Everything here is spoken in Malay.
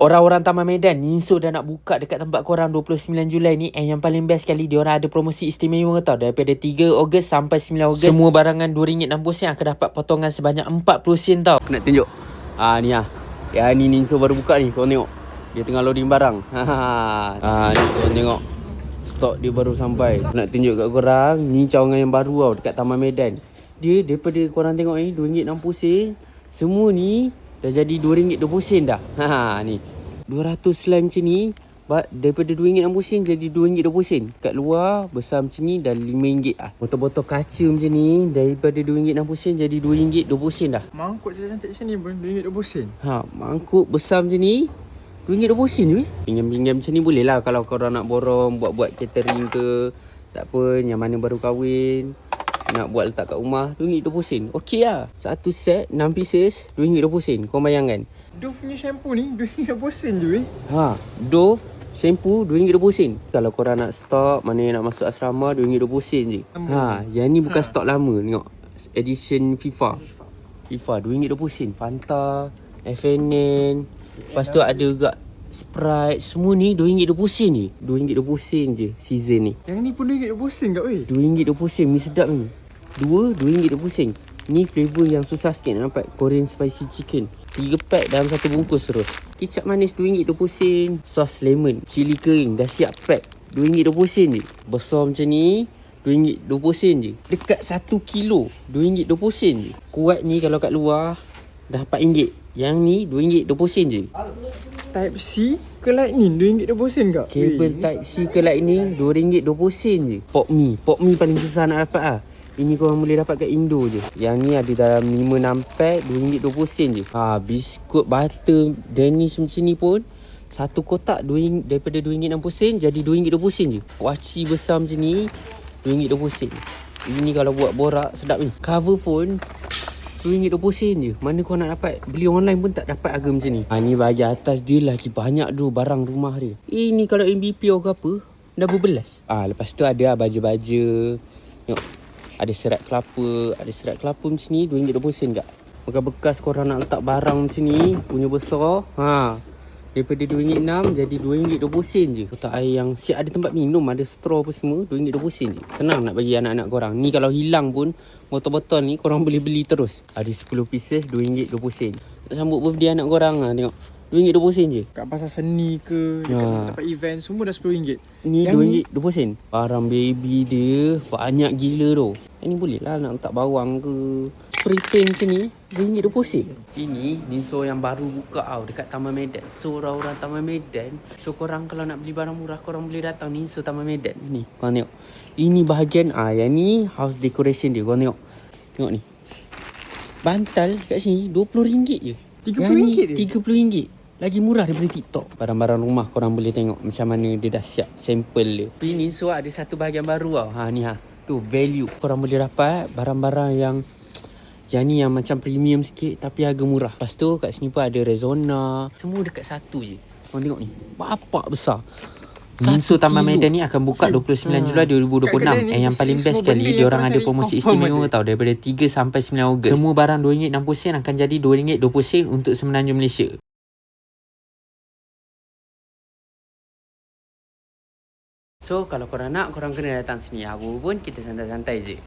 Orang-orang Taman Medan, Ninso dah nak buka dekat tempat korang 29 Julai ni. And yang paling best sekali, diorang ada promosi istimewa tau. Daripada 3 Ogos sampai 9 Ogos, semua barangan RM2.60 akan dapat potongan sebanyak 40 sen tau. Aku nak tunjuk. Ni lah. Yang ni Ninso baru buka ni, korang tengok. Dia tengah loading barang. Ni korang tengok. Stok dia baru sampai. Aku nak tunjuk kat korang, ni cawangan yang baru tau dekat Taman Medan. Dia daripada korang tengok ni RM2.60. Semua ni dah jadi RM2.20 dah. Ni 200 slime macam ni, daripada RM2.60 jadi RM2.20. Kat luar besar macam ni dah RM5 lah. Botol-botol kaca macam ni daripada RM2.60 jadi RM2.20 dah. Mangkuk cantik macam ni pun RM2.20. Mangkuk besar macam ni RM2.20 je. Pinjam-pinjam macam ni boleh lah kalau korang nak borong, buat-buat catering ke. Tak apa, yang mana baru kahwin, nak buat letak kat rumah, RM2.20. Okey lah. Satu set 6 pieces RM2.20. Kau bayangkan. Dove punya shampoo ni RM2.20 je weh. Dove shampoo RM2.20. Kalau korang nak stok, mana yang nak masuk asrama, RM2.20 je. Yang ni bukan stok lama. Tengok, edition FIFA RM2.20. Fanta, FNN, lepas tu ada juga Sprite. Semua ni RM2.20 je. RM2.20 je season ni. Yang ni pun RM2.20 kat weh. RM2.20. Mi sedap ni. Dua RM2.20. Ni flavour yang susah sikit nak dapat, Korean spicy chicken. 3 pack dalam satu bungkus terus. Kicap manis RM2.20. Sos lemon, cili kering dah siap pack, RM2.20 je. Besar macam ni RM2.20 je. Dekat 1 kilo RM2.20 je. Kuat ni kalau kat luar dah RM4. Yang ni RM2.20 je. Type C ke Lightning RM2.20 kak? Kabel Type C ke Lightning RM2.20 je. Pop mi paling susah nak dapat lah. Ini korang boleh dapat kat Indo je. Yang ni ada dalam 5-6 pack RM2.20 je. Biskut butter Danish macam ni pun satu kotak daripada RM2.60 jadi RM2.20 je. Waci besar macam ni RM2.20. Ini kalau buat borak sedap ni. Cover phone RM2.20 je. Mana kau nak dapat? Beli online pun tak dapat harga macam ni. Ni bahagian atas dia lagi banyak tu barang rumah dia. Ini kalau MBP ke apa dah berbelas. Lepas tu ada baja-baja. Tengok, ada serat kelapa macam ni RM2.20 kak. Bekas-bekas korang nak letak barang macam ni punya besar, daripada RM2.6 jadi RM2.20 je. Kotak air yang siap ada tempat minum, ada straw apa semua, RM2.20 je. Senang nak bagi anak-anak korang. Ni kalau hilang pun botol-botol ni korang boleh beli terus. Ada 10 pieces RM2.20. Nak sambut birthday anak korang tengok, RM2.20 je. Kat pasar seni ke, dekat tempat event, semua dah RM10. Ni RM2.20. Barang baby dia banyak gila tu. Ini boleh lah nak letak bawang ke. Spray paint macam ni RM2.20. Ini Ninso yang baru buka dekat Taman Medan. So orang-orang Taman Medan, so korang kalau nak beli barang murah, korang boleh datang Ninso Taman Medan. Ni korang tengok. Ini bahagian yang ni house decoration dia. Korang tengok. Tengok ni. Bantal kat sini RM20 je. RM30 je? RM30. Lagi murah daripada TikTok. Barang-barang rumah korang boleh tengok macam mana dia dah siap sampel dia. Tapi ni so ada satu bahagian baru ni tu value. Korang boleh dapat barang-barang yang ni yang macam premium sikit tapi harga murah. Lepas tu kat sini pun ada Rexona. Semua dekat satu je. Korang tengok ni. Bapak besar. Ninso Taman Medan ni akan buka 29 Julai 2026. Yang paling best sekali, diorang ada promosi istimewa tau. Daripada 3 sampai 9 Ogos. Semua barang RM2.60 akan jadi RM2.20 untuk Semenanjung Malaysia. So kalau korang nak, korang kena datang sini. Apa pun kita santai-santai je.